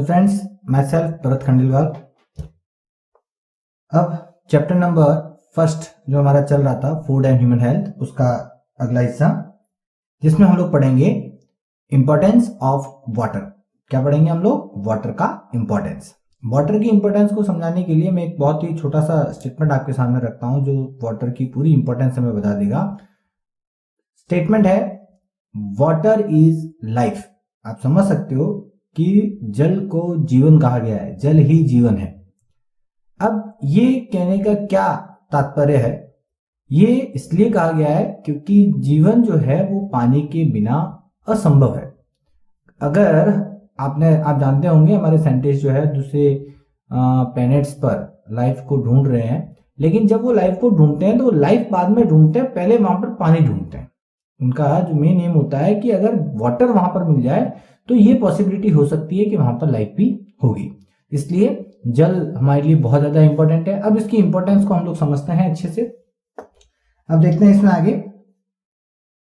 Friends, my self Bharat Khandelwal. अब chapter number first जो हमारा चल रहा था फूड एंड ह्यूमन हेल्थ, उसका अगला हिस्सा जिसमें हम लोग पढ़ेंगे इंपॉर्टेंस ऑफ वाटर। क्या पढ़ेंगे हम लोग? वाटर का इंपॉर्टेंस। वाटर की इंपॉर्टेंस को समझाने के लिए मैं एक बहुत ही छोटा सा स्टेटमेंट आपके सामने रखता हूं जो वाटर की पूरी इंपॉर्टेंस हमें बता देगा। स्टेटमेंट है वाटर इज लाइफ। आप समझ सकते हो कि जल को जीवन कहा गया है, जल ही जीवन है। अब ये कहने का क्या तात्पर्य है? ये इसलिए कहा गया है क्योंकि जीवन जो है वो पानी के बिना असंभव है। अगर आप जानते होंगे हमारे साइंटिस्ट जो है दूसरे प्लैनेट्स पर लाइफ को ढूंढ रहे हैं, लेकिन जब वो लाइफ को ढूंढते हैं तो वो लाइफ बाद में ढूंढते हैं, पहले वहां पर पानी ढूंढते हैं। उनका जो मेन एम होता है कि अगर वाटर वहां पर मिल जाए तो ये पॉसिबिलिटी हो सकती है कि वहां पर लाइफ भी होगी। इसलिए जल हमारे लिए बहुत ज्यादा इंपॉर्टेंट है। अब इसकी इंपॉर्टेंस को हम लोग समझते हैं अच्छे से। अब देखते हैं इसमें आगे।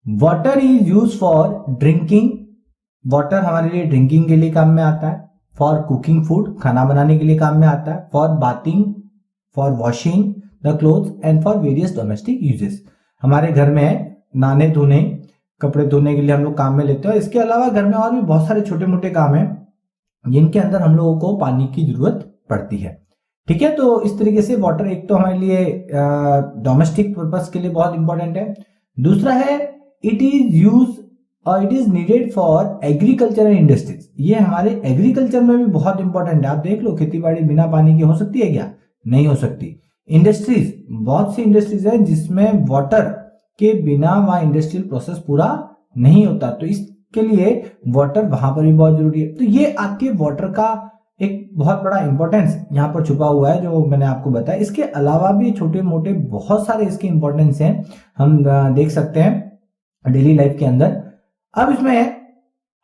Water is use for drinking. Water हमारे लिए ड्रिंकिंग के लिए काम में आता है। फॉर कुकिंग फूड, खाना बनाने के लिए काम में आता है। For bathing, for washing the clothes and for various domestic uses. हमारे घर में नहाने धोने, कपड़े धोने के लिए हम लोग काम में लेते हैं। इसके अलावा घर में और भी बहुत सारे छोटे मोटे काम हैं जिनके अंदर हम लोगों को पानी की जरूरत पड़ती है। ठीक है, तो इस तरीके से वाटर एक तो हमारे लिए डोमेस्टिक पर्पस के लिए बहुत इंपॉर्टेंट है। दूसरा है इट इज यूज और it is needed for agriculture and industries. ये हमारे एग्रीकल्चर में भी बहुत इंपॉर्टेंट है। आप देख लो, खेती बाड़ी बिना पानी के हो सकती है क्या? नहीं हो सकती। इंडस्ट्रीज, बहुत सी इंडस्ट्रीज है जिसमें वाटर के बिना वहां इंडस्ट्रियल प्रोसेस पूरा नहीं होता, तो इसके लिए वाटर वहां पर भी बहुत जरूरी है। तो ये आपके वाटर का एक बहुत बड़ा इंपॉर्टेंस यहाँ पर छुपा हुआ है जो मैंने आपको बताया। इसके अलावा भी छोटे मोटे बहुत सारे इसके इंपॉर्टेंस हैं, हम देख सकते हैं डेली लाइफ के अंदर। अब इसमें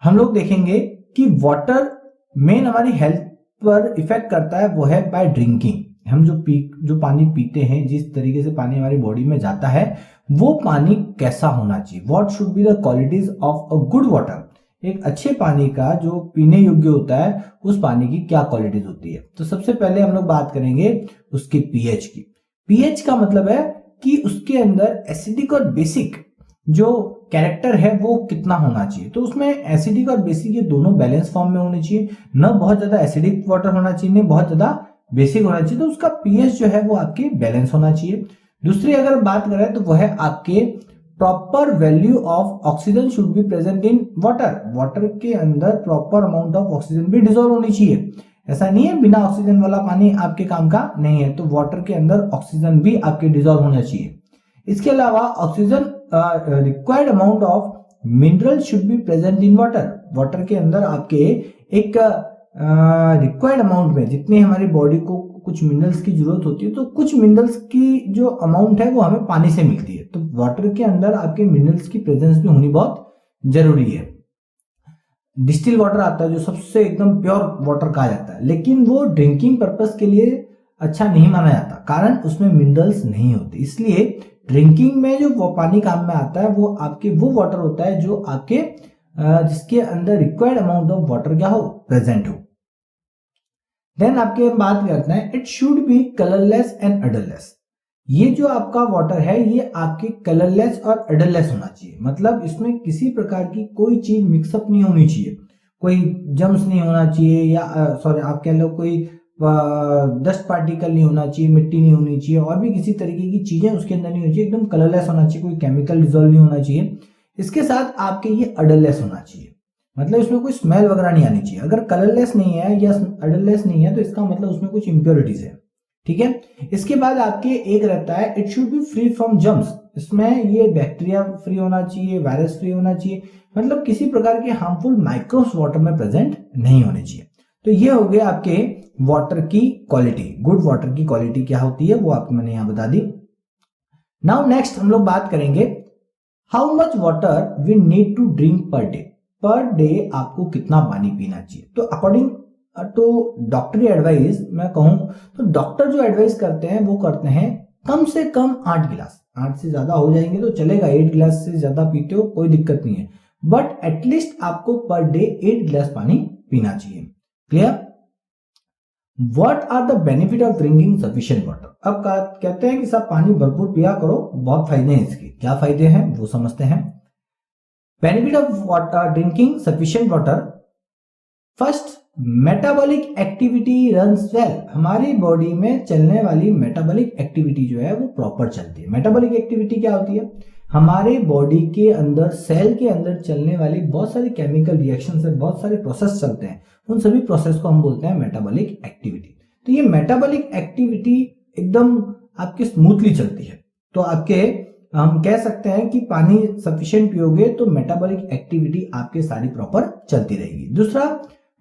हम लोग देखेंगे कि वाटर मेन हमारी हेल्थ पर इफेक्ट करता है, वो है बाय ड्रिंकिंग। हम जो पानी पीते हैं, जिस तरीके से पानी हमारी बॉडी में जाता है, वो पानी कैसा होना चाहिए। What should be the qualities of a good water. एक अच्छे पानी का जो पीने योग्य होता है, उस पानी की क्या क्वालिटीज होती है। तो सबसे पहले हम लोग बात करेंगे उसके पीएच की। पीएच का मतलब है कि उसके अंदर एसिडिक और बेसिक जो कैरेक्टर है वो कितना होना चाहिए। तो उसमें एसिडिक और बेसिक ये दोनों बैलेंस फॉर्म में होने चाहिए। न बहुत ज्यादा एसिडिक वाटर होना चाहिए, न बहुत ज्यादा बेसिक होना चाहिए। तो उसका पीएच जो है वो आपके बैलेंस होना चाहिए। दूसरी अगर बात करें तो वह है आपके proper value of oxygen should be present in water. Water के अंदर प्रॉपर अमाउंट ऑफ ऑक्सीजन भी डिजोल्व होनी चाहिए। ऐसा नहीं है बिना ऑक्सीजन वाला पानी आपके काम का नहीं है, तो वाटर के अंदर ऑक्सीजन भी आपके डिजोल्व होना चाहिए। इसके अलावा oxygen required amount of mineral should be present in water. Water के अंदर आपके एक रिक्वायर्ड अमाउंट में जितनी हमारी बॉडी को कुछ मिनरल्स की जरूरत होती है, तो कुछ मिनरल्स की जो अमाउंट है वो हमें पानी से मिलती है। तो वाटर के अंदर आपके मिनरल्स की प्रेजेंस भी होनी बहुत जरूरी है। डिस्टिल वाटर आता है जो सबसे एकदम प्योर वाटर कहा जाता है, लेकिन वो ड्रिंकिंग पर्पस के लिए अच्छा नहीं माना जाता, कारण उसमें मिनरल्स नहीं होते। इसलिए ड्रिंकिंग में जो वो पानी काम में आता है वो आपके वो वाटर होता है जो आपके जिसके अंदर रिक्वायर्ड अमाउंट ऑफ वाटर क्या हो, प्रेजेंट हो। देन आपके बात करते हैं it should be colourless and odourless. ये जो आपका वाटर है ये आपके कलरलेस और अडरलेस होना चाहिए। मतलब इसमें किसी प्रकार की कोई चीज मिक्सअप नहीं होनी चाहिए, कोई जम्स नहीं होना चाहिए, या सॉरी आप कह लो कोई डस्ट पार्टिकल नहीं होना चाहिए, मिट्टी नहीं होनी चाहिए, और भी किसी तरीके की चीजें उसके अंदर नहीं होनी चाहिए। एकदम कलरलेस होना चाहिए, कोई केमिकल डिजोल्व नहीं होना चाहिए। इसके साथ आपके ये अडरलेस होना चाहिए, मतलब इसमें कोई स्मेल वगैरह नहीं आनी चाहिए। अगर कलरलेस नहीं है या अडरलेस नहीं है तो इसका मतलब उसमें कुछ इंप्योरिटीज है। ठीक है, इसके बाद आपके एक रहता है it should B free from germs. इसमें ये बैक्टीरिया फ्री होना चाहिए, वायरस फ्री होना चाहिए, मतलब किसी प्रकार के हार्मफुल माइक्रोब्स वाटर में प्रेजेंट नहीं होने चाहिए। तो ये हो गया आपके वाटर की क्वालिटी। गुड वाटर की क्वालिटी क्या होती है वो आपको मैंने यहां बता दी। नाउ नेक्स्ट हम लोग बात करेंगे how much water we need to drink per day. Per day आपको कितना पानी पीना चाहिए। तो अकॉर्डिंग टू डॉक्टरी एडवाइस मैं कहूं तो डॉक्टर जो एडवाइस करते हैं वो करते हैं कम से कम 8 गिलास। 8 से ज्यादा हो जाएंगे तो चलेगा, 8 गिलास से ज्यादा पीते हो कोई दिक्कत नहीं है, बट एटलीस्ट आपको पर डे 8 गिलास पानी पीना चाहिए। Clear? What are the benefit of drinking sufficient water? अब कहते हैं कि सब पानी भरपूर पिया करो, बहुत फायदे हैं इसके। क्या फायदे हैं वो समझते हैं। Benefit of water, drinking sufficient water. First, metabolic activity runs well. हमारी बॉडी में चलने वाली मेटाबॉलिक एक्टिविटी जो है वो प्रॉपर चलती है। मेटाबॉलिक एक्टिविटी क्या होती है? हमारे बॉडी के अंदर, सेल के अंदर चलने वाली बहुत सारी केमिकल रिएक्शन से बहुत सारे प्रोसेस चलते हैं, उन सभी प्रोसेस को हम बोलते हैं मेटाबॉलिक एक्टिविटी। तो ये मेटाबॉलिक एक्टिविटी एकदम आपके स्मूथली चलती है। तो हम कह सकते हैं कि पानी सफिशिएंट पियोगे तो मेटाबॉलिक एक्टिविटी आपके सारी प्रॉपर चलती रहेगी। दूसरा,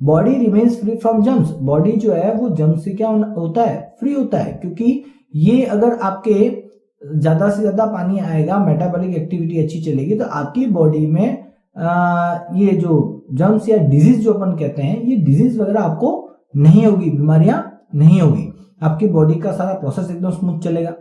body remains free from germs. Body जो है वो जर्म्स से क्या होता है? फ्री होता है, क्योंकि ये अगर आपके ज्यादा से ज्यादा पानी आएगा, मेटाबॉलिक एक्टिविटी अच्छी चलेगी, तो आपकी बॉडी में ये जो जर्म्स या डिजीज जो अपन कहते हैं, ये डिजीज वगैरह आपको नहीं होगी, बीमारियां नहीं होगी। आपकी बॉडी का सारा प्रोसेस एकदम स्मूथ चलेगा।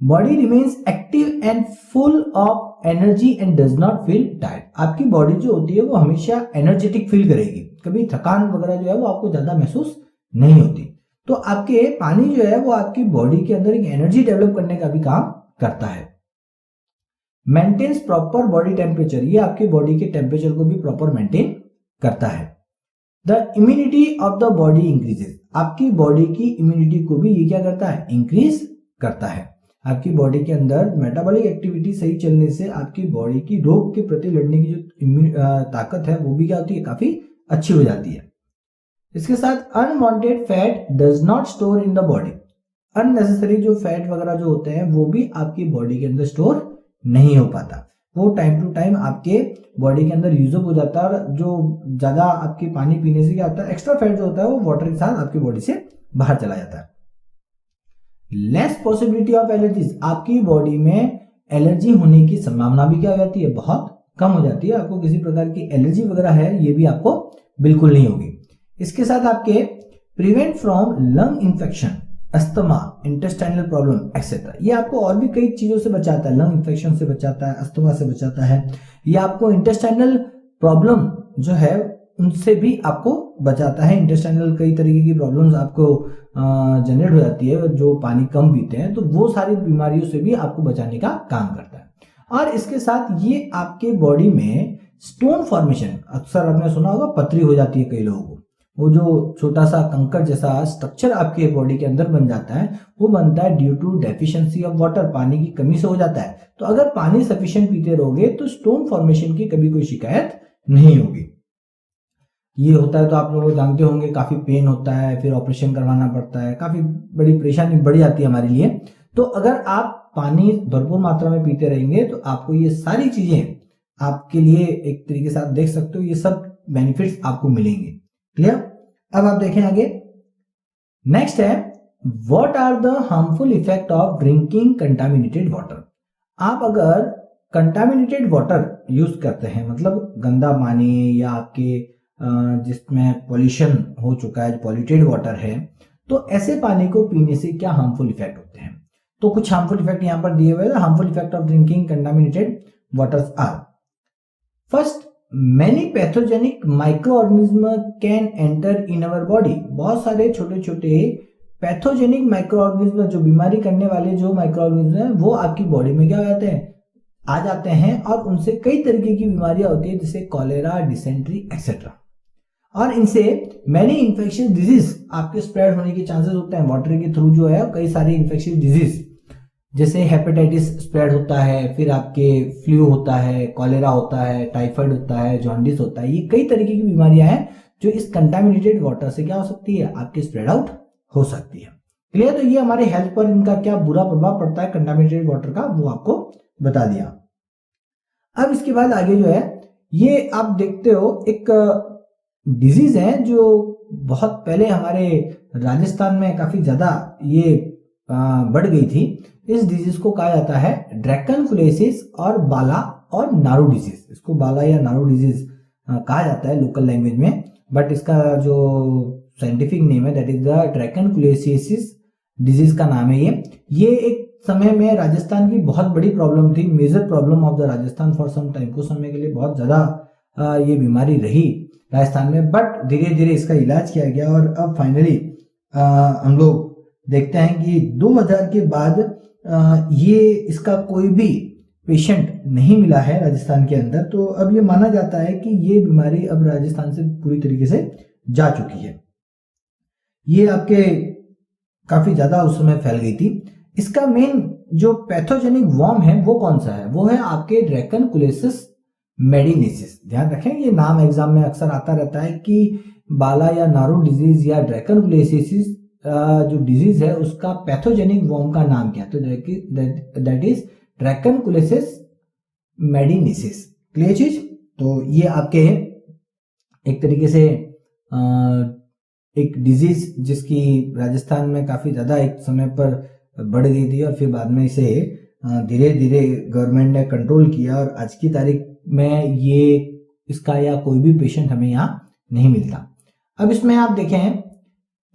Body remains active and full of energy and does not feel tired. आपकी बॉडी जो होती है वो हमेशा एनर्जेटिक फील करेगी, कभी थकान वगैरह जो है वो आपको ज्यादा महसूस नहीं होती। तो आपके पानी जो है वो आपकी बॉडी के अंदर एक एनर्जी डेवलप करने का भी काम करता है। Maintains proper body temperature. ये आपकी बॉडी के टेम्परेचर को भी प्रॉपर मेंटेन करता है। The immunity of the body increases. आपकी बॉडी की इम्यूनिटी को भी ये क्या करता है? इंक्रीज करता है। आपकी बॉडी के अंदर मेटाबॉलिक एक्टिविटी सही चलने से आपकी बॉडी की रोग के प्रति लड़ने की जो ताकत है वो भी क्या होती है? काफी अच्छी हो जाती है। इसके साथ unwanted fat does not store in the body. Unnecessary जो फैट वगैरह जो होते हैं वो भी आपकी बॉडी के अंदर स्टोर नहीं हो पाता, वो टाइम टू टाइम आपके बॉडी के अंदर यूज अप हो जाता है। और जो ज्यादा आपके पानी पीने से क्या होता है? एक्स्ट्रा फैट जो होता है वो वाटर के साथ आपकी बॉडी से बाहर चला जाता है। Less possibility of allergies. आपकी बॉडी में एलर्जी होने की संभावना भी क्या हो जाती है? बहुत कम हो जाती है। आपको किसी प्रकार की एलर्जी वगैरह है ये भी आपको बिल्कुल नहीं होगी। इसके साथ आपके prevent from lung infection, asthma, intestinal problem etcetera. ये आपको और भी कई चीजों से बचाता है। लंग इंफेक्शन से बचाता है, अस्थमा से बचाता है, ये आपको इंटेस्टाइनल प्रॉब्लम जो है उनसे भी आपको बचाता है। इंटेस्टाइनल कई तरीके की प्रॉब्लम्स आपको जनरेट हो जाती है जो पानी कम पीते हैं, तो वो सारी बीमारियों से भी आपको बचाने का काम करता है। और इसके साथ ये आपके बॉडी में स्टोन फॉर्मेशन, अक्सर आपने सुना होगा पथरी हो जाती है कई लोगों को, वो जो छोटा सा कंकर जैसा स्ट्रक्चर आपके बॉडी के अंदर बन जाता है वो बनता है due to deficiency of water. पानी की कमी से हो जाता है। तो अगर पानी सफिशिएंट पीते रहोगे तो स्टोन फॉर्मेशन की कभी कोई शिकायत नहीं होगी। ये होता है तो आप लोग जानते होंगे, काफी पेन होता है, फिर ऑपरेशन करवाना पड़ता है, काफी बड़ी परेशानी बढ़ जाती है हमारे लिए। तो अगर आप पानी भरपूर मात्रा में पीते रहेंगे तो आपको ये सारी चीजें आपके लिए एक तरीके से आप देख सकते हो, ये सब बेनिफिट्स आपको मिलेंगे। क्लियर? अब आप देखें आगे। नेक्स्ट है what are the harmful effect of drinking contaminated water. आप अगर कंटामिनेटेड वाटर यूज करते हैं, मतलब गंदा पानी या आपके जिसमें पॉल्यूशन हो चुका है, पॉल्यूटेड वाटर है, तो ऐसे पानी को पीने से क्या हार्मफुल इफेक्ट होते हैं? तो कुछ हार्मफुल इफेक्ट यहां पर दिए हुए हैं। Harmful effect of drinking contaminated waters are, first, many pathogenic microorganism can enter in our body. बहुत सारे छोटे छोटे पैथोजेनिक माइक्रो ऑर्गेनिज्म, जो बीमारी करने वाले जो माइक्रो ऑर्गेनिज्म है वो आपकी बॉडी में क्या हो जाते हैं? आ जाते हैं, और उनसे कई तरीके की बीमारियां होती है जैसे कॉलेरा, डिसेंट्री एक्सेट्रा। और इनसे मैनी इन्फेक्शियस डिजीज आपके स्प्रेड होने के चांसेस होते हैं। वाटर के थ्रू जो है कई सारे इन्फेक्शियस डिजीज जैसे हेपेटाइटिस स्प्रेड होता है, फिर आपके फ्लू होता है, कॉलेरा होता है, टाइफाइड होता है, जॉन्डिस होता है। ये कई तरीके की बीमारियां हैं जो इस कंटामिनेटेड वाटर से क्या हो सकती है? आपके स्प्रेड आउट हो सकती है। क्लियर? तो ये हमारे हेल्थ पर इनका क्या बुरा प्रभाव पड़ता है कंटामिनेटेड वाटर का, वो आपको बता दिया। अब इसके बाद आगे जो है ये आप देखते हो एक डिजीज है जो बहुत पहले हमारे राजस्थान में काफी ज्यादा ये बढ़ गई थी। इस डिजीज को कहा जाता है ड्रैकनफ्लोसिस और बाला और नारू डिजीज। इसको बाला या नारू डिजीज कहा जाता है लोकल लैंग्वेज में, बट इसका जो साइंटिफिक नेम है दैट इज द ड्रैकनफ्लोसिस डिजीज का नाम है ये एक समय में राजस्थान की बहुत बड़ी प्रॉब्लम थी, major problem of the Rajasthan for some time. कुछ समय के लिए बहुत ज्यादा ये बीमारी रही राजस्थान में, बट धीरे धीरे इसका इलाज किया गया और अब फाइनली हम लोग देखते हैं कि 2000 के बाद ये इसका कोई भी पेशेंट नहीं मिला है राजस्थान के अंदर। तो अब ये माना जाता है कि ये बीमारी अब राजस्थान से पूरी तरीके से जा चुकी है। ये आपके काफी ज्यादा उस समय फैल गई थी। इसका मेन जो पैथोजेनिक वर्म है वो कौन सा है, वो है आपके ड्रैकनकुलिसिस मेडिनेसिस। ध्यान रखें, ये नाम एग्जाम में अक्सर आता रहता है कि बाला या नारू डिजीज या ड्रैकनकुलिसिस जो डिजीज है उसका पैथोजेनिक वर्म का नाम क्या है, तो दैट इज ड्रैकनकुलिसिस मेडिनेसिस। क्लियर चीज। तो ये आपके एक तरीके से एक डिजीज जिसकी राजस्थान में काफी ज्यादा एक समय पर बढ़ गई थी और फिर बाद में इसे धीरे धीरे गवर्नमेंट ने कंट्रोल किया और आज की तारीख में ये इसका या कोई भी पेशेंट हमें यहाँ नहीं मिलता। अब इसमें आप देखें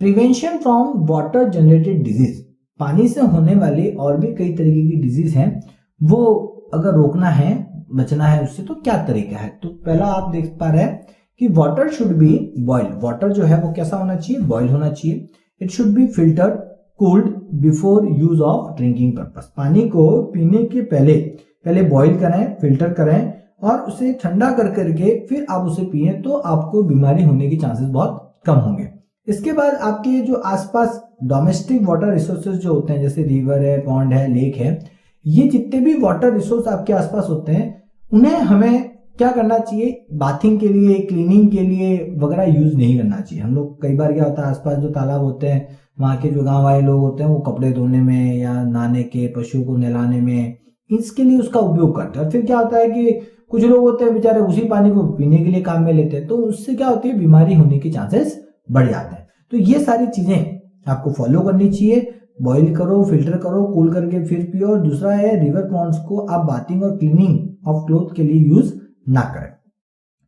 prevention from water generated disease, पानी से होने वाली और भी कई तरीके की डिजीज हैं, वो अगर रोकना है बचना है उससे तो क्या तरीका है। तो पहला आप देख पा रहे हैं कि water should be boil. Water जो है वो कैसा होना चाहिए, बॉइल होना चाहिए। It should B filtered cooled before use of drinking purpose. पानी को पीने के पहले बॉइल करें, फिल्टर करें और उसे ठंडा कर करके फिर आप उसे पिए तो आपको बीमारी होने के चांसेस बहुत कम होंगे। इसके बाद आपके जो आसपास डोमेस्टिक वाटर रिसोर्सेज जो होते हैं जैसे रिवर है, पॉन्ड है, लेक है, ये जितने भी वाटर रिसोर्स आपके आसपास होते हैं उन्हें हमें क्या करना चाहिए, बाथिंग के लिए, क्लीनिंग के लिए वगैरह यूज नहीं करना चाहिए। हम लोग कई बार क्या होता है आसपास जो तालाब होते हैं वहां के जो गांव वाले लोग होते हैं वो कपड़े धोने में या नहाने के, पशुओं को नहलाने में, इसके लिए उसका उपयोग करते हैं। और फिर क्या होता है कि कुछ लोग होते हैं बेचारे उसी पानी को पीने के लिए काम में लेते हैं, तो उससे क्या होती है बीमारी होने के चांसेस बढ़ जाते हैं। तो ये सारी चीजें आपको फॉलो करनी चाहिए। बॉइल करो, फिल्टर करो, कूल करके फिर पियो। और दूसरा है रिवर पॉन्ड्स को आप बाथिंग और क्लीनिंग ऑफ क्लोथ के लिए यूज ना करें।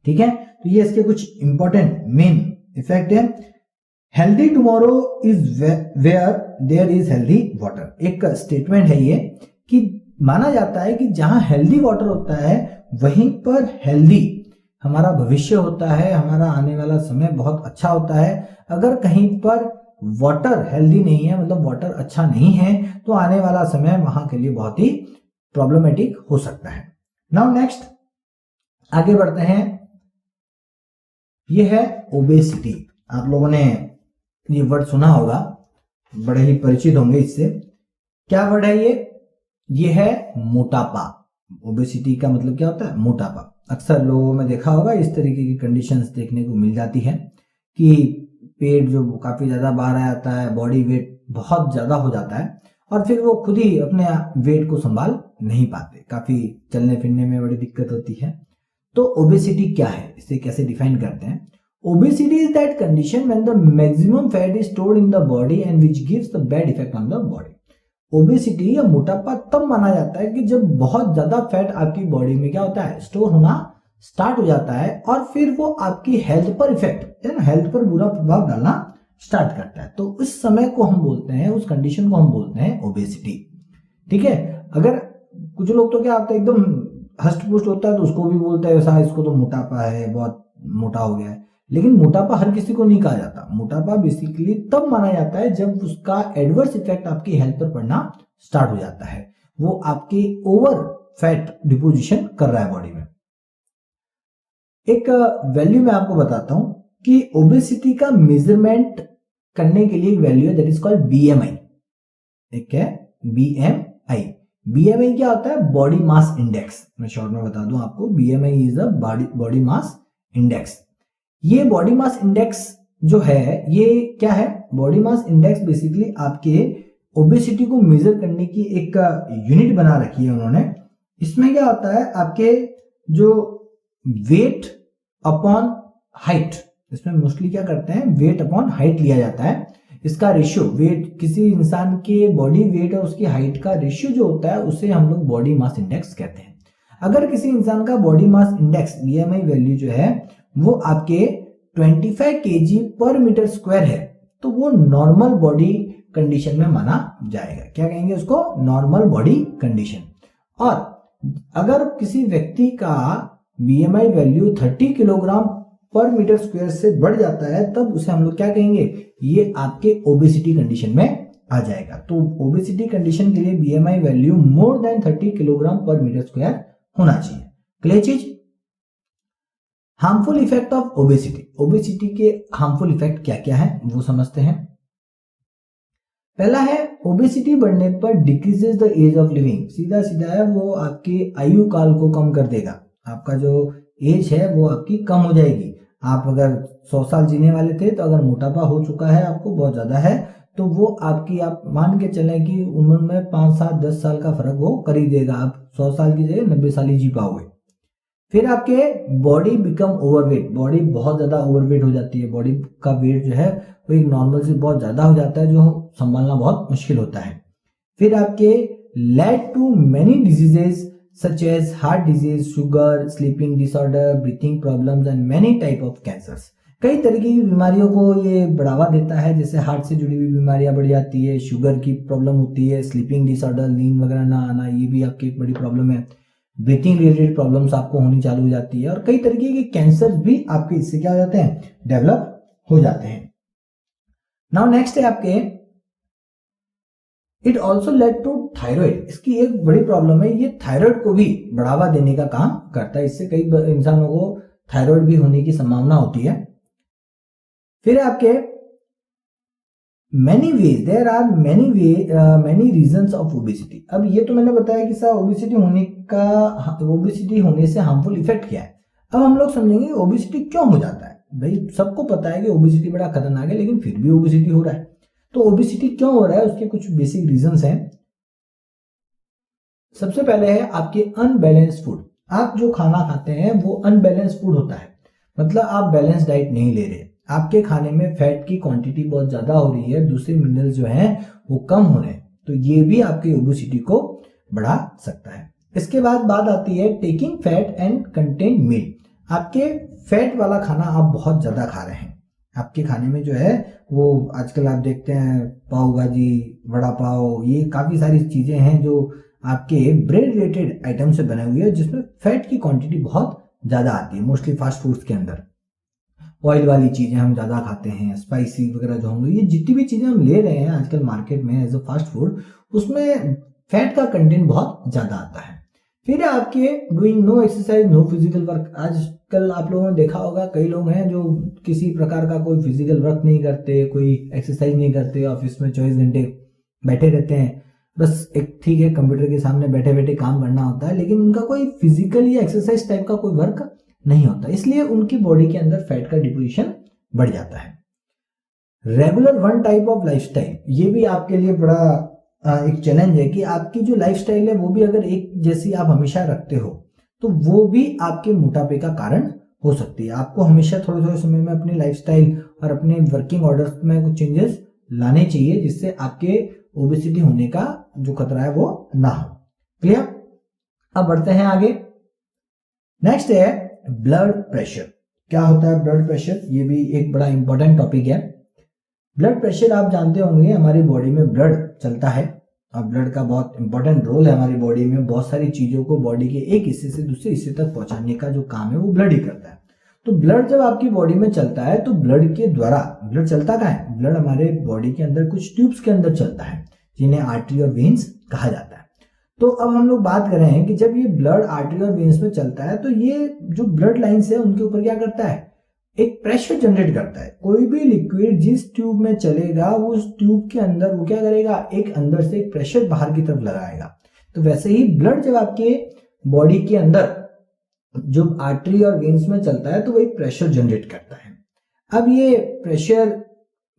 ठीक है, तो ये इसके कुछ इंपॉर्टेंट मेन इफेक्ट है। Healthy tomorrow is where there is healthy water. एक स्टेटमेंट है ये कि माना जाता है कि जहां हेल्दी वाटर होता है वहीं पर हेल्दी हमारा भविष्य होता है, हमारा आने वाला समय बहुत अच्छा होता है। अगर कहीं पर वाटर हेल्दी नहीं है, मतलब वाटर अच्छा नहीं है, तो आने वाला समय वहां के लिए बहुत ही प्रॉब्लमेटिक हो सकता है। नाउ नेक्स्ट आगे बढ़ते हैं। यह है ओबेसिटी। आप लोगों ने ये वर्ड सुना होगा, बड़े ही परिचित होंगे इससे। क्या वर्ड है ये है मोटापा। ओबेसिटी का मतलब क्या होता है, मोटापा। अक्सर लोगों में देखा होगा इस तरीके की कंडीशंस देखने को मिल जाती है कि पेट जो काफी ज्यादा बाहर आ जाता है, बॉडी वेट बहुत ज्यादा हो जाता है और फिर वो खुद ही अपने वेट को संभाल नहीं पाते, काफी चलने फिरने में बड़ी दिक्कत होती है। तो ओबेसिटी क्या है, इसे कैसे डिफाइन करते हैं। Obesity is that condition when the maximum fat is stored in the body and which gives the bad effect on the body. Obesity या मोटापा तब माना जाता है कि जब बहुत ज्यादा फैट आपकी बॉडी में क्या होता है, स्टोर होना स्टार्ट हो जाता है और फिर वो आपकी हेल्थ पर इफेक्ट है ना, हेल्थ पर बुरा प्रभाव डालना स्टार्ट करता है। तो उस समय को हम बोलते हैं, उस कंडीशन को हम बोलते हैं ओबेसिटी। ठीक है, अगर कुछ लोग तो क्या होता है एकदम हष्ट पुष्ट होता है तो उसको भी बोलते हैं वैसा, इसको तो मोटापा है, बहुत मोटा हो गया है। लेकिन मोटापा हर किसी को नहीं कहा जाता। मोटापा बेसिकली तब माना जाता है जब उसका एडवर्स इफेक्ट आपकी हेल्थ पर पड़ना स्टार्ट हो जाता है, वो आपकी ओवर फैट डिपोजिशन कर रहा है बॉडी में। एक वैल्यू मैं आपको बताता हूं कि ओबेसिटी का मेजरमेंट करने के लिए एक वैल्यू है दैट इज कॉल्ड बीएमआई। एक है बीएमआई। बीएमआई क्या होता है, बॉडी मास इंडेक्स। मैं शॉर्ट में बता दूं आपको, BMI is a body mass index. ये बॉडी मास इंडेक्स जो है ये क्या है, बॉडी मास इंडेक्स बेसिकली आपके ओबेसिटी को मेजर करने की एक यूनिट बना रखी है उन्होंने। इसमें क्या होता है, आपके जो वेट अपॉन हाइट, इसमें मोस्टली क्या करते हैं, वेट अपॉन हाइट लिया जाता है। इसका रेशियो, वेट किसी इंसान के बॉडी वेट और उसकी हाइट का रेशियो जो होता है उसे हम लोग बॉडी मास इंडेक्स कहते हैं। अगर किसी इंसान का body mass index BMI value जो है वो आपके 25 kg पर मीटर स्क्वायर है तो वो नॉर्मल बॉडी कंडीशन में माना जाएगा। क्या कहेंगे उसको, नॉर्मल बॉडी कंडीशन। और अगर किसी व्यक्ति का बीएमआई वैल्यू 30 किलोग्राम पर मीटर स्क्वायर से बढ़ जाता है, तब उसे हम लोग क्या कहेंगे, ये आपके ओबेसिटी कंडीशन में आ जाएगा। तो ओबेसिटी कंडीशन के लिए BMI value more than 30 kilogram पर मीटर स्क्वायर होना चाहिए। क्लियर चीज। Harmful effect of obesity, obesity के हार्मफुल इफेक्ट क्या क्या है वो समझते हैं। पहला है ओबेसिटी बढ़ने पर decreases the age of living, सीधा सीधा है वो आपके आयु काल को कम कर देगा। आपका जो एज है वो आपकी कम हो जाएगी। आप अगर 100 साल जीने वाले थे, तो अगर मोटापा हो चुका है आपको बहुत ज्यादा है, तो वो आपकी, आप मान के चलें कि उम्र में 5 साल 10 साल का फर्क वो कर ही देगा। आप 100 साल की जगह 90 साल ही जी पाओगे। फिर आपके बॉडी बिकम ओवरवेट, बॉडी बहुत ज्यादा ओवरवेट हो जाती है। बॉडी का वेट जो है वो एक नॉर्मल से बहुत ज्यादा हो जाता है, जो संभालना बहुत मुश्किल होता है। फिर आपके led to many diseases such as heart disease, sugar, sleeping disorder, breathing problems and many type of cancers. कई तरीके की बीमारियों को ये बढ़ावा देता है, जैसे हार्ट से जुड़ी हुई बीमारियां बढ़ जाती है, शुगर की प्रॉब्लम होती है, स्लीपिंग डिसऑर्डर, नींद वगैरह ना आना, ये भी आपकी एक बड़ी प्रॉब्लम है। ब्रीथिंग रिलेटेड प्रॉब्लम्स आपको होनी चालू हो जाती है, और कई तरीके के कैंसर भी आपके इससे क्या हो जाते हैं, डेवलप हो जाते हैं। नाउ नेक्स्ट है आपके it also led to thyroid, इसकी एक बड़ी प्रॉब्लम है, ये थायराइड को भी बढ़ावा देने का काम करता है। इससे कई इंसानों को थायराइड भी होने की संभावना होती है। फिर आपके many ways, there are many reasons of obesity. अब ये तो मैंने बताया कि सर ओबेसिटी होने से हार्मफुल इफेक्ट क्या है। अब हम लोग समझेंगे ओबेसिटी क्यों हो जाता है। भाई सबको पता है कि ओबेसिटी बड़ा खतरनाक है, लेकिन फिर भी ओबेसिटी हो रहा है। तो ओबेसिटी क्यों हो रहा है, उसके कुछ बेसिक रीजंस हैं। सबसे पहले है आपके अनबैलेंस्ड फूड। आप जो खाना खाते हैं वो अनबैलेंस्ड फूड होता है, मतलब आप बैलेंस डाइट नहीं ले रहे। आपके खाने में फैट की क्वांटिटी बहुत ज्यादा हो रही है, दूसरे मिनरल्स जो हैं वो कम हो रहे हैं, तो ये भी आपकी ओबेसिटी को बढ़ा सकता है। इसके बाद बात आती है टेकिंग फैट एंड कंटेन मील। आपके फैट वाला खाना आप बहुत ज्यादा खा रहे हैं। आपके खाने में जो है वो आजकल आप देखते हैं पाव भाजी, वड़ा पाव, ये काफी सारी चीजें हैं जो आपके ब्रेड रिलेटेड आइटम से बने हुए हैं, जिसमें फैट की क्वांटिटी बहुत ज्यादा आती है। मोस्टली फास्ट फूड्स के अंदर ऑयल वाली चीजें हम ज्यादा खाते हैं, स्पाइसी वगैरह जो हम लोग, ये जितनी भी चीजें हम ले रहे हैं आजकल मार्केट में एज अ फास्ट फूड, उसमें फैट का कंटेंट बहुत ज्यादा आता है। फिर आपके doing no exercise no physical work. आजकल आप लोगों ने देखा होगा कई लोग हैं जो किसी प्रकार का कोई फिजिकल वर्क नहीं करते, कोई एक्सरसाइज नहीं करते, ऑफिस में 24 घंटे बैठे रहते हैं, बस एक ठीक है कंप्यूटर के सामने बैठे बैठे काम करना होता है, लेकिन उनका कोई फिजिकल या एक्सरसाइज टाइप का कोई वर्क नहीं होता, इसलिए उनकी बॉडी के अंदर फैट का डिपोजिशन बढ़ जाता है। Regular one type of lifestyle, ये भी आपके लिए बड़ा एक चैलेंज है कि आपकी जो लाइफस्टाइल है वो भी अगर एक जैसी आप हमेशा रखते हो, तो वो भी आपके मोटापे का कारण हो सकती है। आपको हमेशा थोड़े थोड़े समय में अपनी लाइफस्टाइल और अपने वर्किंग ऑर्डर्स में कुछ चेंजेस लाने चाहिए, जिससे आपके ओबेसिटी होने का जो खतरा है वो ना हो। क्लियर। अब बढ़ते हैं आगे। नेक्स्ट है ब्लड प्रेशर। क्या होता है ब्लड प्रेशर, ये भी एक बड़ा इंपॉर्टेंट टॉपिक है। ब्लड प्रेशर आप जानते होंगे, हमारी बॉडी में ब्लड चलता है और ब्लड का बहुत इंपॉर्टेंट रोल है हमारी बॉडी में। बहुत सारी चीजों को बॉडी के एक हिस्से से दूसरे हिस्से तक पहुंचाने का जो काम है वो ब्लड ही करता है। तो ब्लड जब आपकी बॉडी में चलता है, तो ब्लड के द्वारा, ब्लड चलता कहाँ है, ब्लड हमारे बॉडी के अंदर कुछ ट्यूब्स के अंदर चलता है, जिन्हें आर्टरी और वेन्स कहा जाता है। तो अब हम लोग बात कर रहे हैं कि जब ये ब्लड आर्टरी और वेन्स में चलता है, तो ये जो ब्लड लाइंस है उनके ऊपर क्या करता है, एक प्रेशर जनरेट करता है। कोई भी लिक्विड जिस ट्यूब में चलेगा, वो उस ट्यूब के अंदर वो क्या करेगा, एक अंदर से एक प्रेशर बाहर की तरफ लगाएगा। तो वैसे ही ब्लड जब आपके बॉडी के अंदर जो आर्टरी और वेन्स में चलता है, तो वो एक प्रेशर जनरेट करता है। अब ये प्रेशर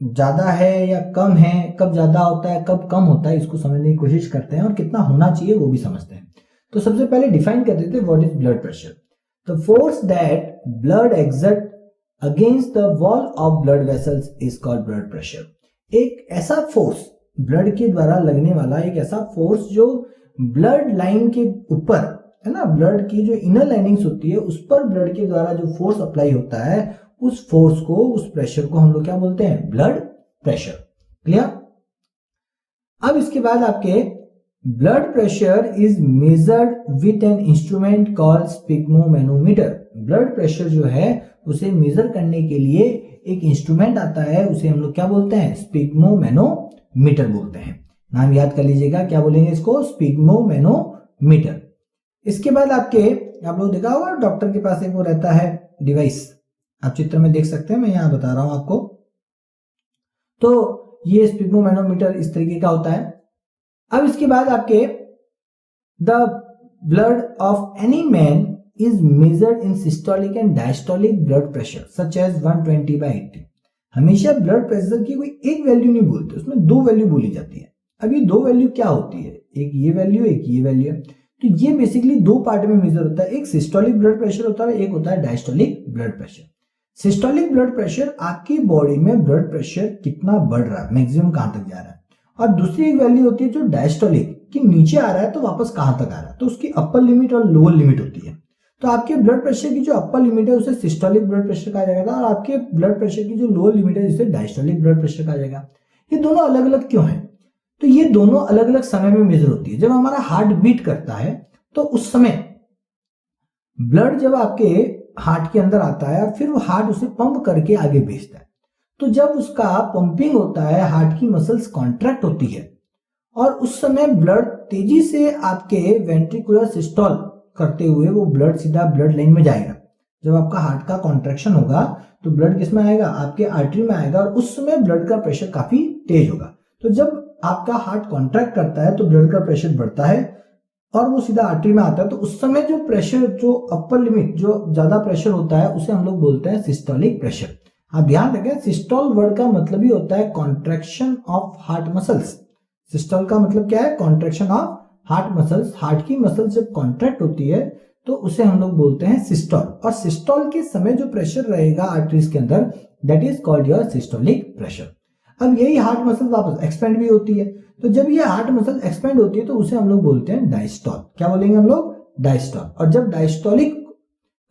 ज्यादा है या कम है, कब ज्यादा होता है कब कम होता है, इसको समझने की कोशिश करते हैं, और कितना होना चाहिए वो भी समझते हैं। तो सबसे पहले डिफाइन कर देते हैं what is blood pressure. The force that blood exert against the wall of blood vessels is called blood pressure. एक ऐसा फोर्स, ब्लड के द्वारा लगने वाला एक ऐसा फोर्स जो ब्लड लाइन के ऊपर है ना, ब्लड की जो इनर लाइनिंग्स होती है उस पर ब्लड के द्वारा जो फोर्स अप्लाई होता है, उस फोर्स को, उस प्रेशर को हम लोग क्या बोलते हैं, ब्लड प्रेशर। क्लियर। अब इसके बाद आपके blood pressure is measured with an instrument called sphygmomanometer. Blood pressure जो है उसे मेजर करने के लिए एक इंस्ट्रूमेंट आता है, उसे हम लोग क्या बोलते हैं, स्पिग्मोमैनोमीटर बोलते हैं। नाम याद कर लीजिएगा, क्या बोलेंगे इसको, स्पिग्मोमैनोमीटर। इसके बाद आप लोग देखा होगा डॉक्टर के पास एक वो रहता है डिवाइस, आप चित्र में देख सकते हैं, मैं यहां बता रहा हूं आपको। तो ये स्पिग्मोमैनोमीटर इस तरीके का होता है। अब इसके बाद the blood of any man is measured in systolic and diastolic blood pressure such as 120/80। हमेशा ब्लड प्रेशर की कोई एक वैल्यू नहीं बोलते, उसमें दो वैल्यू बोली जाती है। अब ये दो वैल्यू क्या होती है, एक ये वैल्यू, एक ये वैल्यू है। तो ये बेसिकली दो पार्ट में मेजर होता है, एक सिस्टोलिक ब्लड प्रेशर होता है, एक होता है diastolic blood pressure. Systolic blood pressure आपकी बॉडी में ब्लड प्रेशर कितना बढ़ रहा है, मैक्सिमम कहां तक जा रहा है, और दूसरी एक वैल्यू होती है जो डायस्टोलिक, कि नीचे आ रहा है तो वापस कहां तक आ रहा है, तो उसकी अपर लिमिट और लोअर लिमिट होती है। तो आपके ब्लड प्रेशर की जो अपर लिमिट है उसे सिस्टोलिक ब्लड प्रेशर कहा जाएगा, और आपके ब्लड प्रेशर की जो लोअर लिमिट है जिसे डायस्टोलिक ब्लड प्रेशर कहा जाएगा। ये दोनों अलग अलग क्यों है, तो ये दोनों अलग अलग समय में मेजर होती है। जब हमारा हार्ट बीट करता है तो उस समय ब्लड जब आपके हार्ट के अंदर आता है और फिर वो हार्ट उसे पंप करके आगे भेजता है, तो जब उसका पंपिंग होता है, हार्ट की मसल्स कॉन्ट्रैक्ट होती है, और उस समय ब्लड तेजी से आपके वेंट्रिकुलर सिस्टोल करते हुए वो ब्लड सीधा ब्लड लाइन में जाएगा। जब आपका हार्ट का कॉन्ट्रैक्शन होगा तो ब्लड किस में आएगा, आपके आर्टरी में आएगा, और उस समय ब्लड का प्रेशर काफी तेज होगा। तो जब आपका हार्ट कॉन्ट्रैक्ट करता है तो ब्लड का प्रेशर बढ़ता है और वो सीधा आर्टरी में आता है। तो उस समय जो प्रेशर, जो अपर लिमिट, जो ज्यादा प्रेशर होता है, उसे हम लोग बोलते हैं सिस्टोलिक प्रेशर। आप ध्यान रखें, सिस्टोल वर्ड का मतलब ही होता है contraction of heart muscles. Systole का मतलब क्या है, contraction of heart muscles. Heart की मसल्स जब कॉन्ट्रैक्ट होती है तो उसे हम लोग बोलते हैं सिस्टोल, और सिस्टोल के समय जो प्रेशर रहेगा आर्टरीज के अंदर, that is called your systolic pressure. अब यही हार्ट मसल वापस एक्सपेंड भी होती है, तो जब ये हार्ट मसल एक्सपेंड होती है तो उसे हम लोग बोलते हैं डायस्टोल। क्या बोलेंगे हम लोग, डायस्टोल। और जब डायस्टोलिक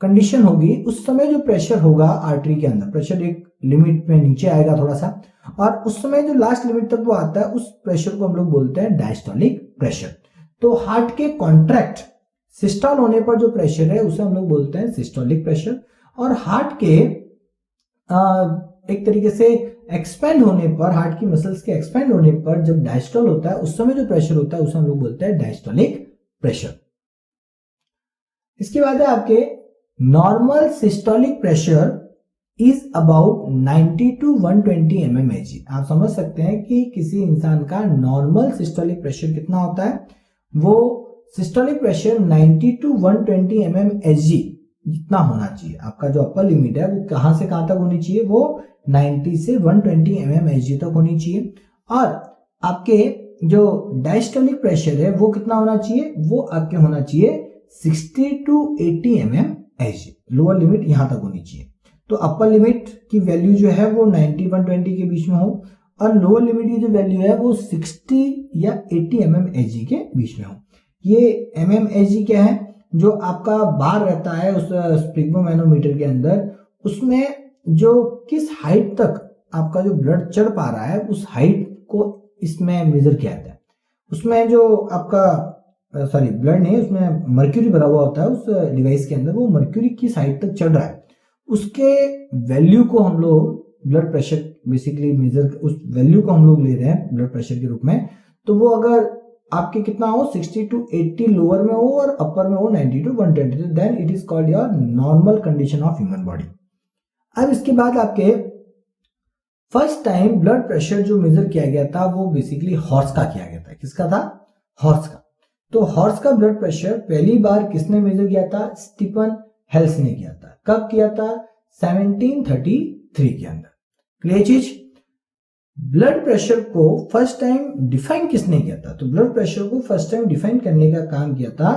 कंडीशन होगी उस समय जो प्रेशर होगा आर्टरी के अंदर, प्रेशर एक लिमिट में नीचे आएगा थोड़ा सा, और उस समय जो लास्ट लिमिट तक वो आता है, उस प्रेशर को हम लोग बोलते हैं डायस्टोलिक प्रेशर। तो हार्ट के कॉन्ट्रैक्ट सिस्टोल होने पर जो प्रेशर है उसे हम लोग बोलते हैं सिस्टोलिक प्रेशर, और हार्ट के एक तरीके से एक्सपेंड होने पर, हार्ट की मसल्स के एक्सपेंड होने पर जब डायस्टोल होता है उस समय जो प्रेशर होता है उसे हम लोग बोलते हैं डायस्टोलिक प्रेशर। इसके बाद है आपके normal systolic pressure is about 90 to 120 mmHg। आप समझ सकते हैं कि किसी इंसान का नॉर्मल सिस्टोलिक प्रेशर कितना होता है, वो सिस्टोलिक प्रेशर 90 to 120 mmHg जितना होना चाहिए। आपका जो अपर लिमिट है वो कहां से कहां तक होनी चाहिए, वो 90 से 120 mmHg तक होनी चाहिए। और आपके जो डायस्टोलिक प्रेशर है वो कितना होना चाहिए, वो आपके होना चाहिए 60 to 80 mmHg। लोअर लिमिट यहां तक होनी चाहिए। तो अपर लिमिट की वैल्यू जो है वो 90-120 के बीच में हो, और लोअर लिमिट की जो वैल्यू है वो 60 या 80 mmHg के बीच में हो। ये mmHg क्या है, जो आपका बार रहता है उस स्पिग्मोमैनोमीटर के अंदर, उसमें जो किस हाइट तक आपका जो ब्लड चढ़ पा रहा है उस हाइट को इसमें मेजर किया जाता है। उसमें जो आपका ब्लड नहीं, उसमें मर्क्यूरी भरा हुआ होता है उस डिवाइस के अंदर, वो मर्क्यूरी किस हाइट तक चढ़ रहा है उसके वैल्यू को हम लोग ब्लड प्रेशर बेसिकली मेजर, उस वैल्यू को हम लोग ले रहे हैं ब्लड प्रेशर के रूप में। तो वो अगर आपके कितना हो, 60 to 80 लोअर में हो और अपर में हो 90 to 120, then it is called your normal condition of human body. अब इसके बाद आपके फर्स्ट टाइम ब्लड प्रेशर जो मेजर किया गया था वो बेसिकली हॉर्स का किया गया था। किसका था, हॉर्स का। तो हॉर्स का ब्लड प्रेशर पहली बार किसने मेजर किया था, स्टीफन हेल्स ने किया था। कब किया था, 1733 के अंदर। क्लियर चीज। ब्लड प्रेशर को फर्स्ट टाइम डिफाइन किसने किया था, तो ब्लड प्रेशर को फर्स्ट टाइम डिफाइन करने का काम किया था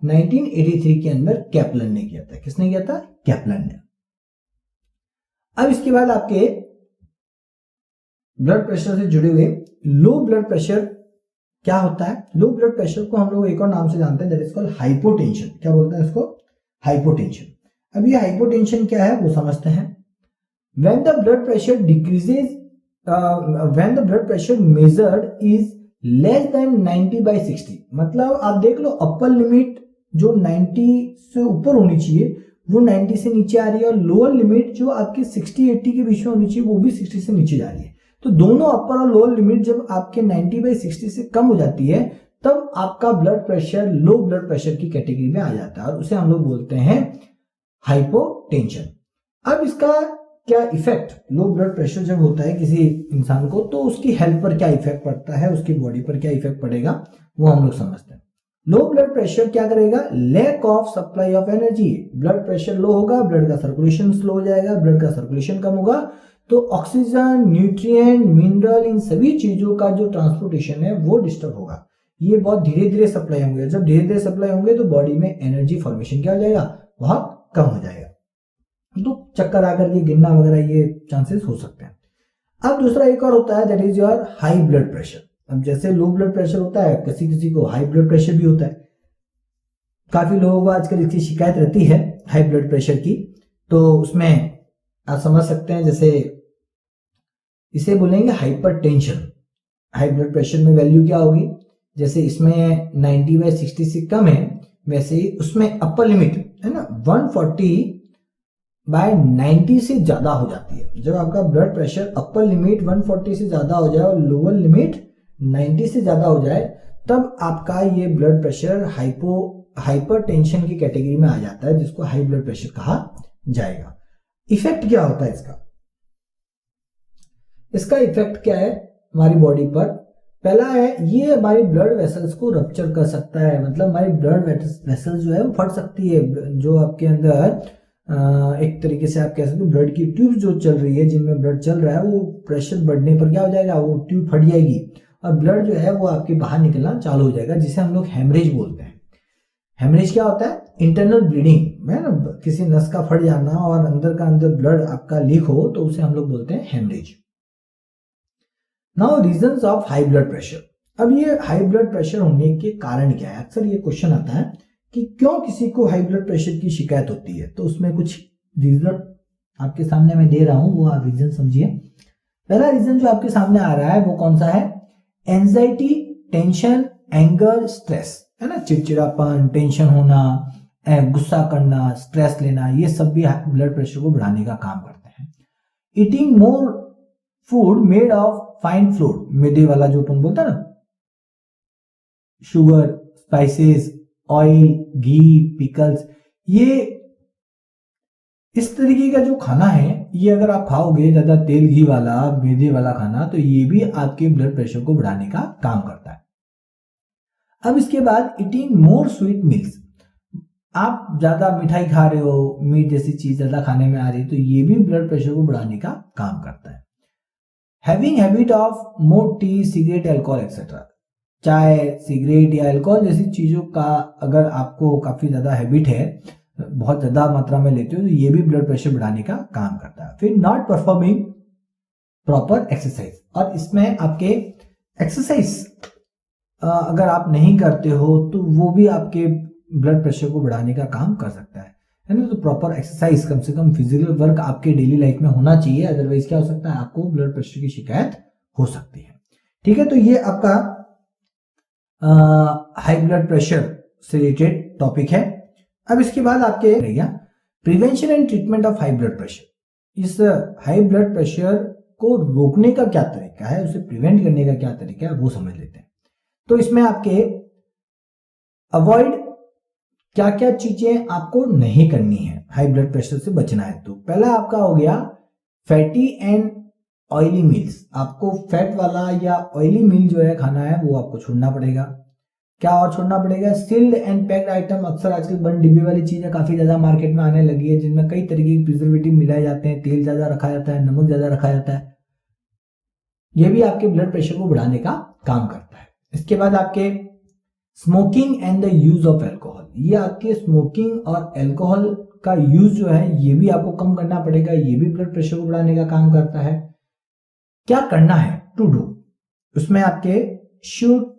1983 के अंदर कैप्लन ने किया था। किसने किया था, कैप्लन ने। अब इसके बाद आपके ब्लड प्रेशर से जुड़े हुए लो ब्लड प्रेशर क्या होता है। लो ब्लड प्रेशर को हम लोग एक और नाम से जानते हैं, दैट इज कॉल्ड हाइपोटेंशन। क्या बोलते हैं इसको, हाइपोटेंशन। अब ये हाइपोटेंशन क्या है वो समझते हैं। when the blood pressure decreases when the blood pressure measured is less than 90/60, मतलब आप देख लो अपर लिमिट जो 90 से ऊपर होनी चाहिए वो 90 से नीचे आ रही है, और लोअर लिमिट जो आपकी 60-80 के बीच में होनी चाहिए वो भी 60 से नीचे जा रही है। तो दोनों अपर और लोअर लिमिट जब आपके 90/60 से कम हो जाती है तब आपका blood pressure low blood pressure की कैटेगरी में आ जाता है, और उसे हम लोग बोलते हैं हाइपोटेंशन। अब इसका क्या इफेक्ट, लो ब्लड प्रेशर जब होता है किसी इंसान को तो उसकी हेल्थ पर क्या इफेक्ट पड़ता है, उसकी बॉडी पर क्या इफेक्ट पड़ेगा वो हम लोग समझते हैं। लो ब्लड प्रेशर क्या करेगा, lack of supply of energy, blood pressure low होगा, ब्लड का सर्कुलेशन स्लो हो जाएगा, ब्लड का सर्कुलेशन कम होगा तो ऑक्सीजन, न्यूट्रिएंट, मिनरल, इन सभी चीजों का जो ट्रांसपोर्टेशन है वो डिस्टर्ब होगा। ये बहुत धीरे धीरे सप्लाई होंगे, जब धीरे धीरे सप्लाई होंगे तो बॉडी में एनर्जी फॉर्मेशन क्या हो जाएगा, बहुत कम हो जाएगा, तो चक्कर आकर के गिरना वगैरह ये चांसेस हो सकते हैं। अब दूसरा एक और होता है that is your high blood pressure. अब जैसे लो ब्लड प्रेशर होता है, किसी किसी को हाई ब्लड प्रेशर भी होता है, काफी लोगों को आजकल इसकी शिकायत रहती है हाई ब्लड प्रेशर की। तो उसमें आप समझ सकते हैं, जैसे इसे बोलेंगे हाइपरटेंशन। हाई ब्लड प्रेशर में वैल्यू क्या होगी, जैसे इसमें 90/60 से कम है, वैसे ही उसमें अपर लिमिट है ना 140/90 से ज्यादा हो जाती है। जब आपका ब्लड प्रेशर अपर लिमिट 140 से ज्यादा हो जाए और लोअर लिमिट 90 से ज्यादा हो जाए तब आपका ये ब्लड प्रेशर हाइपरटेंशन की कैटेगरी में आ जाता है, जिसको हाई ब्लड प्रेशर कहा जाएगा। इफेक्ट क्या होता है इसका इफेक्ट क्या है हमारी बॉडी पर, पहला है ये हमारी ब्लड वेसल्स को रप्चर कर सकता है, मतलब हमारी ब्लड वेसल्स जो है वो फट सकती है। जो आपके अंदर एक तरीके से आप कह सकते हो ब्लड की ट्यूब जो चल रही है, जिनमें ब्लड चल रहा है, वो प्रेशर बढ़ने पर क्या हो जाएगा, वो ट्यूब फट जाएगी और ब्लड जो है वो आपके बाहर निकलना चालू हो जाएगा, जिसे हम लोग हेमरेज बोलते हैं। हेमरेज क्या होता है, इंटरनल ब्लीडिंग है ना, किसी नस का फट जाना और अंदर का अंदर ब्लड आपका लीक हो तो उसे हम लोग बोलते हैं haemorrhage. Now reasons of high blood pressure. अब ये हाई ब्लड प्रेशर होने के कारण क्या है, अक्सर ये क्वेश्चन आता है कि क्यों किसी को हाई ब्लड प्रेशर की शिकायत होती है, तो उसमें कुछ रीजन आपके सामने मैं दे रहा हूं, वो आप रीजन समझिए। पहला रीजन जो आपके सामने आ रहा है वो कौन सा है, एंजाइटी, टेंशन, एंगर, स्ट्रेस, है ना, चिड़चिड़ापन, टेंशन होना, गुस्सा करना, स्ट्रेस लेना, ये सब भी ब्लड प्रेशर को बढ़ाने का काम करते हैं। Eating more food made of fine floor, मैदे वाला जो अपन बोलता है ना, शुगर, स्पाइसेस, ऑयल, घी, पिकल्स, ये इस तरीके का जो खाना है ये अगर आप खाओगे ज्यादा तेल घी वाला मैदे वाला खाना, तो ये भी आपके ब्लड प्रेशर को बढ़ाने का काम करता है। अब इसके बाद ईटिंग मोर स्वीट मील्स, आप ज्यादा मिठाई खा रहे हो, मीट जैसी चीज ज्यादा खाने में आ रही है, तो ये भी ब्लड प्रेशर को बढ़ाने का काम करता है। Having habit of more tea, cigarette, alcohol etcetera, चाय, सिगरेट या अल्कोहल जैसी चीजों का अगर आपको काफी ज्यादा हैबिट है, बहुत ज्यादा मात्रा में लेते हो, तो ये भी ब्लड प्रेशर बढ़ाने का काम करता है। फिर नॉट परफॉर्मिंग प्रॉपर एक्सरसाइज, और इसमें आपके एक्सरसाइज अगर आप नहीं करते हो तो वो भी आपके ब्लड प्रेशर को बढ़ाने का काम कर सकता है ना। तो प्रॉपर एक्सरसाइज, कम से कम फिजिकल वर्क आपके डेली लाइफ में होना चाहिए, अदरवाइज क्या हो सकता है, आपको ब्लड प्रेशर की शिकायत हो सकती है। ठीक है, तो ये आपका हाई ब्लड प्रेशर से रिलेटेड टॉपिक है। अब इसके बाद आपके रहेगा prevention and treatment of high blood pressure. इस हाई ब्लड प्रेशर को रोकने का क्या तरीका है, उसे प्रिवेंट करने का क्या तरीका है, वो समझ लेते हैं। तो इसमें आपके अवॉइड क्या क्या चीजें आपको नहीं करनी है हाई ब्लड प्रेशर से बचना है। तो पहला आपका हो गया फैटी एंड ऑयली मील्स, आपको फैट वाला या ऑयली मील जो है खाना है वो आपको छोड़ना पड़ेगा। क्या और छोड़ना पड़ेगा, सील्ड एंड पैक्ड आइटम, अक्सर आजकल बंद डिब्बे वाली चीजें काफी ज्यादा मार्केट में आने लगी है, जिनमें कई तरीके के प्रिजर्वेटिव मिलाए जाते हैं, तेल ज्यादा रखा जाता है, नमक ज्यादा रखा जाता है, यह भी आपके ब्लड प्रेशर को बढ़ाने का काम करता है। इसके बाद आपके smoking and the use of alcohol, ये आपके स्मोकिंग और एल्कोहल का यूज जो है ये भी आपको कम करना पड़ेगा, ये भी ब्लड प्रेशर को बढ़ाने का काम करता है। क्या करना है टू डू, उसमें आपके should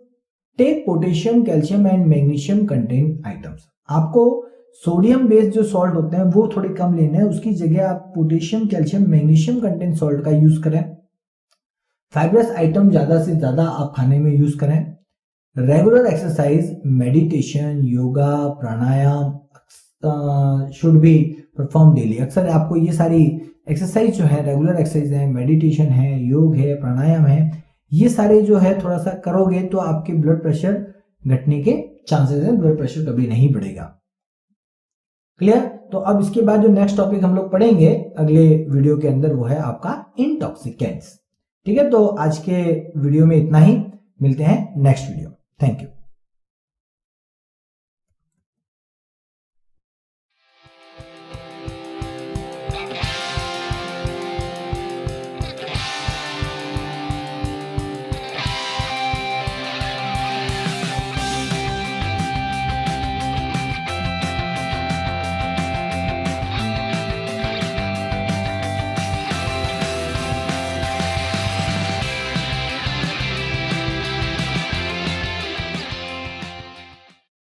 take potassium, calcium and magnesium content items, आपको सोडियम बेस्ड जो सॉल्ट होते हैं वो थोड़े कम लेने हैं, उसकी जगह आप potassium, calcium, magnesium contain salt का यूज करें। फाइबरस आइटम ज्यादा से ज्यादा आप खाने में यूज करें। Regular exercise, meditation, yoga, pranayama should be perform daily. अक्सर आपको ये सारी एक्सरसाइज जो है, रेगुलर एक्सरसाइज है, मेडिटेशन है, योग है, प्राणायाम है, ये सारे जो है थोड़ा सा करोगे तो आपके ब्लड प्रेशर घटने के चांसेस है, ब्लड प्रेशर कभी नहीं बढ़ेगा। क्लियर? तो अब इसके बाद जो नेक्स्ट टॉपिक हम लोग पढ़ेंगे अगले वीडियो के अंदर वो है आपका इंटॉक्सिकेंट्स। ठीक है, तो आज के वीडियो में इतना ही, मिलते हैं नेक्स्ट वीडियो। Thank you.